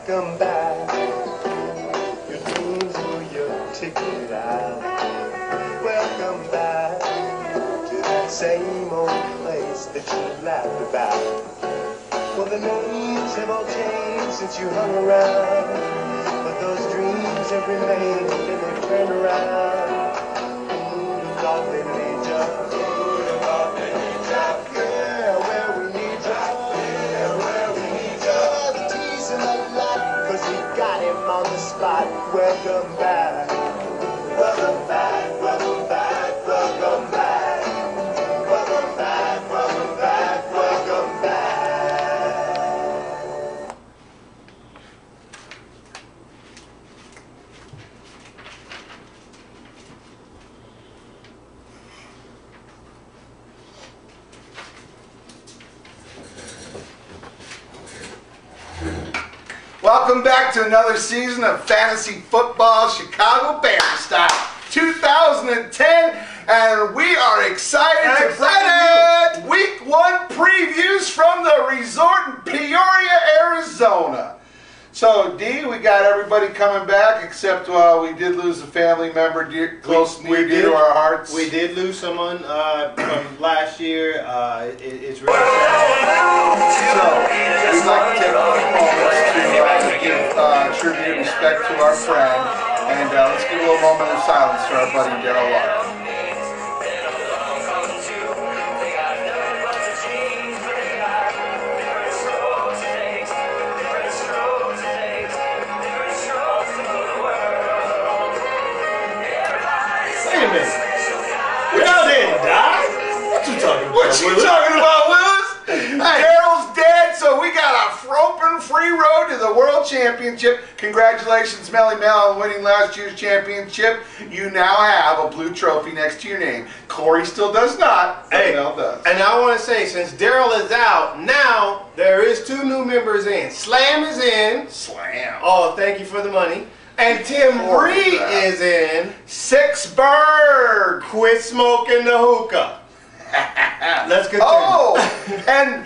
Welcome back. Your dreams were your ticket out. Welcome back to that same old place that you laughed about. Well, the names have all changed since you hung around, but those dreams have remained and they've turned around. Who'd have thought they'd lead you? Who'd have thought they'd lead you? Yeah, where we need you. Yeah, where we need you. The tease him a lot, 'cause we got him on the spot. Welcome back. Welcome back. Welcome back. Welcome back. Welcome back. Welcome back. Welcome back. Welcome back to another season of Fantasy Football Chicago Bears style 2010, and we are excited to bring you Week 1 previews from the resort in Peoria, Arizona. So, D, we got everybody coming back, except we did lose a family member close near dear to our hearts. We did lose someone from last year. It's really sad. So, we'd like to take a few moments to give tribute and respect to our friend, and let's give a little moment of silence to our buddy Daryl Larkin. What you talking about, Willis? Daryl's dead, so we got a open free road to the World Championship. Congratulations, Melly Mel, on winning last year's championship. You now have a blue trophy next to your name. Corey still does not, but Mel does. And I want to say, since Daryl is out, now there is 2 new members in. Slam is in. Slam. Oh, thank you for the money. And Tim Bree is in. Sixburg. Quit smoking the hookah. Let's continue. Oh, and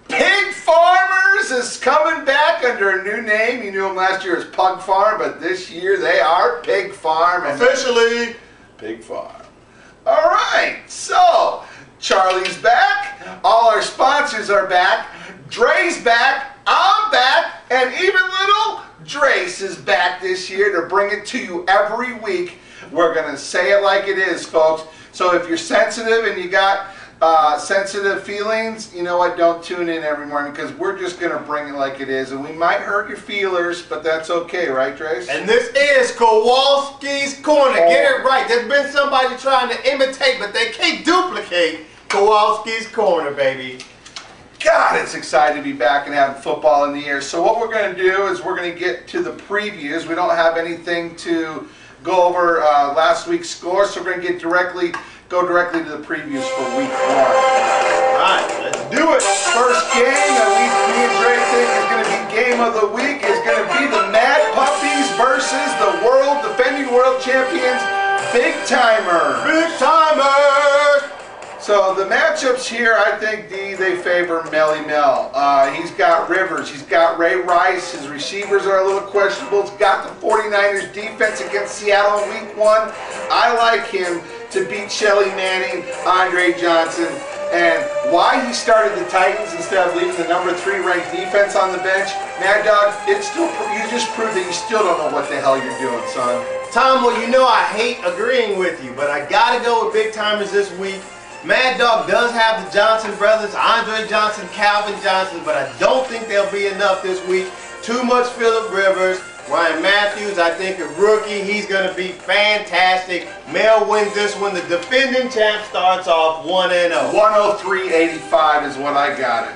Pig Farmers is coming back under a new name. You knew them last year as Pug Farm, but this year they are Pig Farm. Officially Pig Farm. All right, so Charlie's back. All our sponsors are back. Dre's back. I'm back. And even little Drace is back this year to bring it to you every week. We're going to say it like it is, folks. So if you're sensitive and you got sensitive feelings, you know what, don't tune in every morning, because we're just going to bring it like it is, and we might hurt your feelers, but that's okay, right, Trace? And this is Kowalski's Corner. Get it right. There's been somebody trying to imitate, but they can't duplicate Kowalski's Corner, baby. God, it's exciting to be back and having football in the air. So what we're going to do is we're going to get to the previews. We don't have anything to go over last week's score, so we're going to go directly to the previews for Week 1. Alright, let's do it. First game that me and Dre think is going to be game of the week is going to be the Mad Puppies versus the defending world champions, Big Timers. Big Timers! So the matchups here, I think, D, they favor Melly Mel. He's got Rivers. He's got Ray Rice. His receivers are a little questionable. He's got the 49ers defense against Seattle in Week 1. I like him to beat Shelly Manning, Andre Johnson, and why he started the Titans instead of leaving the number 3 ranked defense on the bench. Mad Dog, you just proved that you still don't know what the hell you're doing, son. Tom, well, you know I hate agreeing with you, but I got to go with Big Timers this week. Mad Dog does have the Johnson brothers, Andre Johnson, Calvin Johnson, but I don't think there'll be enough this week. Too much Phillip Rivers. Ryan Matthews, I think a rookie. He's going to be fantastic. Mel wins this one. The defending champ starts off 1-0. 103-85 is what I got it.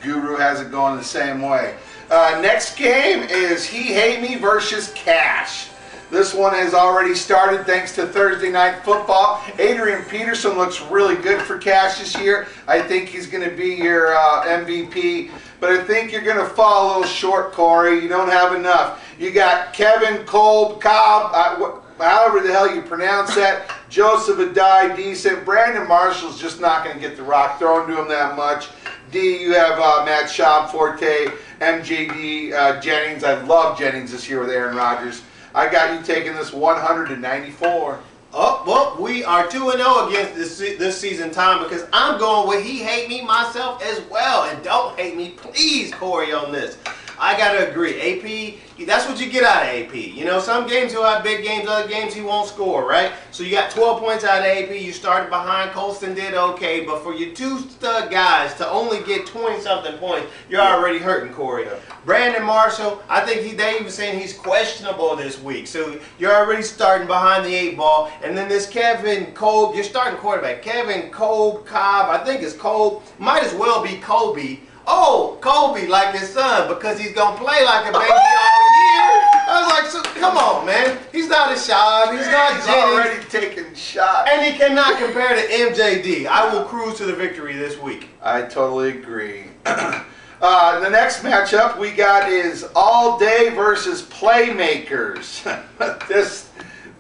Guru has it going the same way. Next game is He Hate Me versus Cash. This one has already started thanks to Thursday Night Football. Adrian Peterson looks really good for Cash this year. I think he's going to be your MVP. But I think you're going to fall a little short, Corey. You don't have enough. You got Kevin Cobb, however the hell you pronounce that. Joseph Adai, decent. Brandon Marshall's just not going to get the rock thrown to him that much. D, you have Matt Schaub, Forte, MJD, Jennings. I love Jennings this year with Aaron Rodgers. I got you taking this 194. Oh, well, we are 2-0 against this season, Tom, because I'm going with he hate me myself as well. And don't hate me, please, Corey, on this. I got to agree. AP, that's what you get out of AP. You know, some games he'll have big games, other games he won't score, right? So you got 12 points out of AP. You started behind. Colston did okay. But for your two stud guys to only get 20-something points, you're already hurting, Corey. Brandon Marshall, I think they even saying he's questionable this week. So you're already starting behind the 8 ball. And then this Kevin Kolb, you're starting quarterback. Kevin Cobb, I think it's Kolb. Might as well be Kobe. Oh, Kobe like his son because he's going to play like a baby all year. I was like, so, come on, man. He's not a Schaub. He's not He's Jennings. already taking shots. And he cannot compare to MJD. I will cruise to the victory this week. I totally agree. The next matchup we got is All Day versus Playmakers.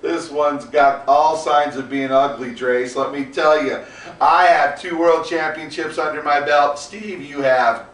This one's got all signs of being ugly, Dre. So let me tell you, I have 2 world championships under my belt. Steve, you have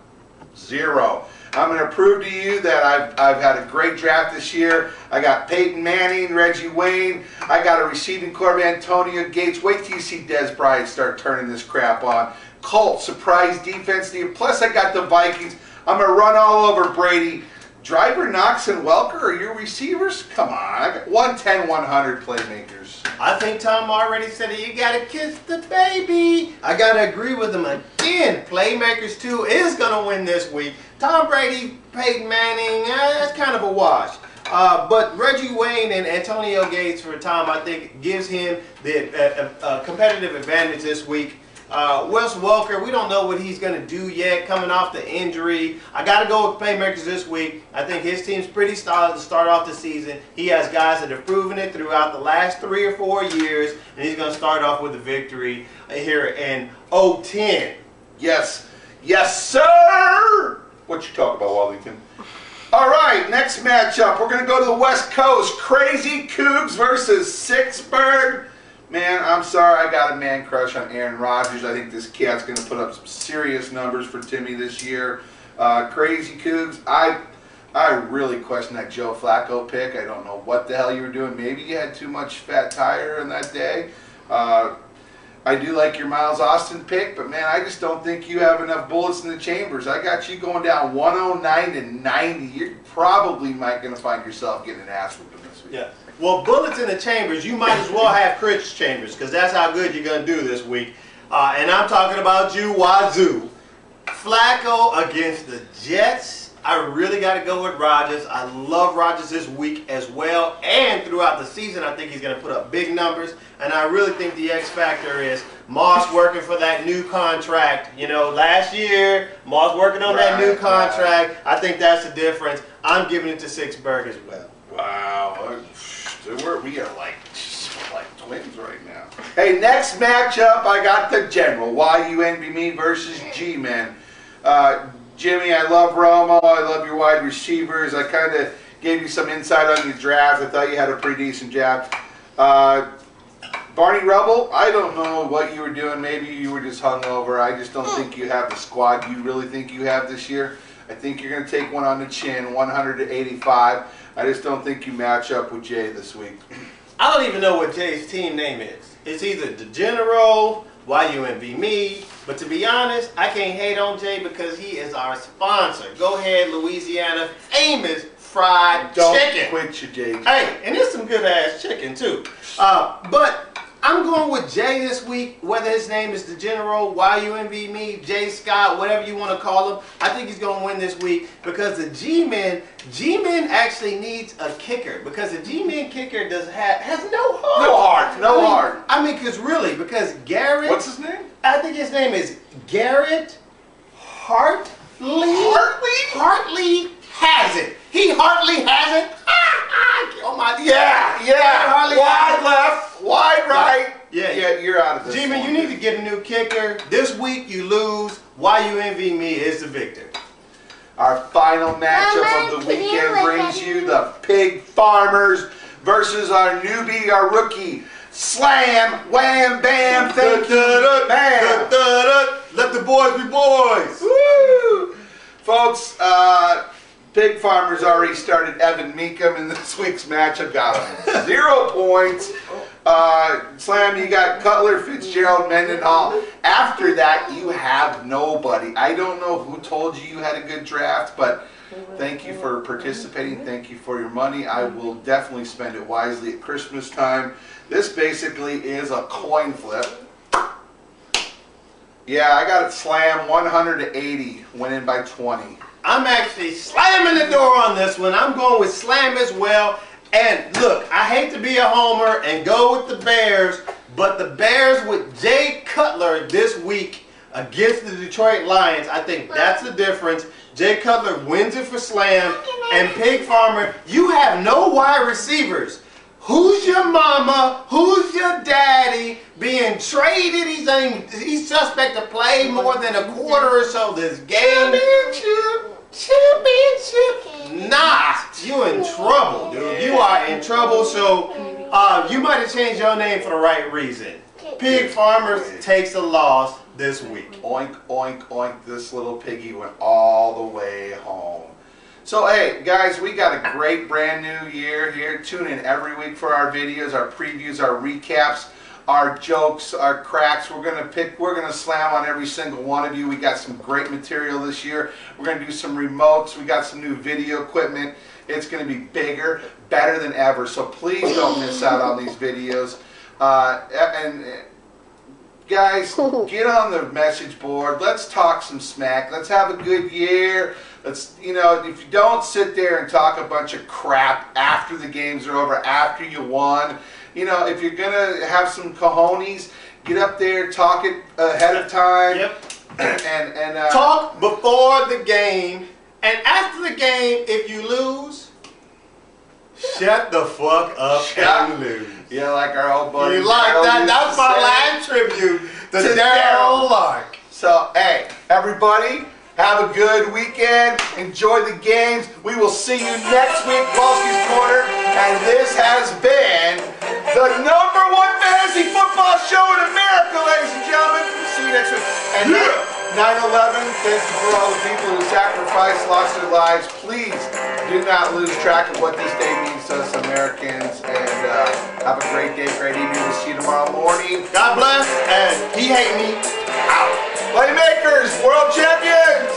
0. I'm going to prove to you that I've had a great draft this year. I got Peyton Manning, Reggie Wayne. I got a receiving corps of Antonio Gates. Wait till you see Des Bryant start turning this crap on. Colts, surprise defense. Plus, I got the Vikings. I'm going to run all over Brady. Driver, Knox, and Welker are your receivers? Come on, I got 110, 100 playmakers. I think Tom already said it. You got to kiss the baby. I got to agree with him again. Playmakers 2 is going to win this week. Tom Brady, Peyton Manning, that's kind of a wash. But Reggie Wayne and Antonio Gates for Tom, I think, gives him the competitive advantage this week. Wes Welker, we don't know what he's going to do yet, coming off the injury. I got to go with Playmakers this week. I think his team's pretty solid to start off the season. He has guys that have proven it throughout the last 3 or 4 years, and he's going to start off with a victory here in 0-10. Yes. Yes, sir! What you talking about, Wellington? All right, next matchup. We're going to go to the West Coast. Crazy Cougs versus Sixburg. Man, I'm sorry, I got a man crush on Aaron Rodgers. I think this cat's going to put up some serious numbers for Timmy this year. Crazy Cougs, I really question that Joe Flacco pick. I don't know what the hell you were doing. Maybe you had too much fat tire in that day. I do like your Miles Austin pick, but man, I just don't think you have enough bullets in the chambers. I got you going down 109 to 90. You're probably might going to find yourself getting an ass whooping this week. Yeah. Well, bullets in the chambers, you might as well have Chris Chambers because that's how good you're going to do this week. And I'm talking about you, Wazoo. Flacco against the Jets. I really got to go with Rodgers. I love Rodgers this week as well. And throughout the season, I think he's going to put up big numbers. And I really think the X factor is Moss working for that new contract. You know, last year, Moss working on that new contract. I think that's the difference. I'm giving it to Sixburg as well. Wow. We are like twins right now. Hey, next matchup, I got the General. Why you envy me versus G-Men. Jimmy, I love Romo. I love your wide receivers. I kind of gave you some insight on your draft. I thought you had a pretty decent draft. Barney Rubble, I don't know what you were doing. Maybe you were just hungover. I just don't think you have the squad you really think you have this year. I think you're going to take one on the chin, 100 to 85. I just don't think you match up with Jay this week. I don't even know what Jay's team name is. It's either the General, Why You Envy Me, but to be honest, I can't hate on Jay because he is our sponsor. Go ahead, Louisiana, famous fried chicken. Don't quit your Jay. Hey, and there's some good ass chicken too. But I'm going with Jay this week, whether his name is the General, Why You Envy Me, Jay Scott, whatever you want to call him. I think he's going to win this week because the G-Men actually needs a kicker because the G-Men kicker has no heart. No heart. I mean, because Garrett. What's his name? I think his name is Garrett Hartley. Hartley has it. He hardly has it. Oh my! Yeah. Wide left, wide right. Yeah, you're out of this. G-Man, you need to get a new kicker. This week you lose. Why You Envy Me is the victor. Our final matchup of the weekend brings you the Pig Farmers versus our newbie, our rookie, Slam, wham, bam, thank you, bam. Let the boys be boys. Woo! Folks, Pig Farmer's already started Evan Meekum in this week's matchup. Got him 0 points. Slam, you got Cutler, Fitzgerald, Mendenhall. After that, you have nobody. I don't know who told you had a good draft, but thank you for participating. Thank you for your money. I will definitely spend it wisely at Christmas time. This basically is a coin flip. Yeah, I got it Slam 100 to 80, winning by 20. I'm actually slamming the door on this one. I'm going with Slam as well. And look, I hate to be a homer and go with the Bears, but the Bears with Jay Cutler this week against the Detroit Lions, I think that's the difference. Jay Cutler wins it for Slam. And Pig Farmer, you have no wide receivers. Who's your mama? Who's your daddy being traded? He's suspect to play more than a quarter or so this game. Championship. Not. You in trouble, dude. You are in trouble. So you might have changed your name for the right reason. Pig Farmer takes a loss this week. Oink, oink, oink. This little piggy went all the way home. So, hey, guys, we got a great brand new year here. Tune in every week for our videos, our previews, our recaps, our jokes, our cracks. We're gonna slam on every single one of you. We got some great material this year. We're gonna do some remotes. We got some new video equipment. It's gonna be bigger, better than ever. So please don't miss out on these videos. Guys, get on the message board. Let's talk some smack. Let's have a good year. Let's, if you don't sit there and talk a bunch of crap after the games are over, after you won, if you're going to have some cojones, get up there, talk it ahead of time. Yep. And talk before the game. And after the game, if you lose, shut the fuck up and lose. Yeah, like our old buddy. You like that? That's my live tribute to Daryl Lark. So, hey, everybody, have a good weekend. Enjoy the games. We will see you next week, Kowalski's Corner. And this has been the #1 fantasy football show in America, ladies and gentlemen. See you next week. And 9/11, thank you for all the people who sacrificed, lost their lives. Please do not lose track of what this day means to us Americans. And have a great day, great evening. We'll see you tomorrow morning. God bless, and he hate me. Out. Playmakers, world champions.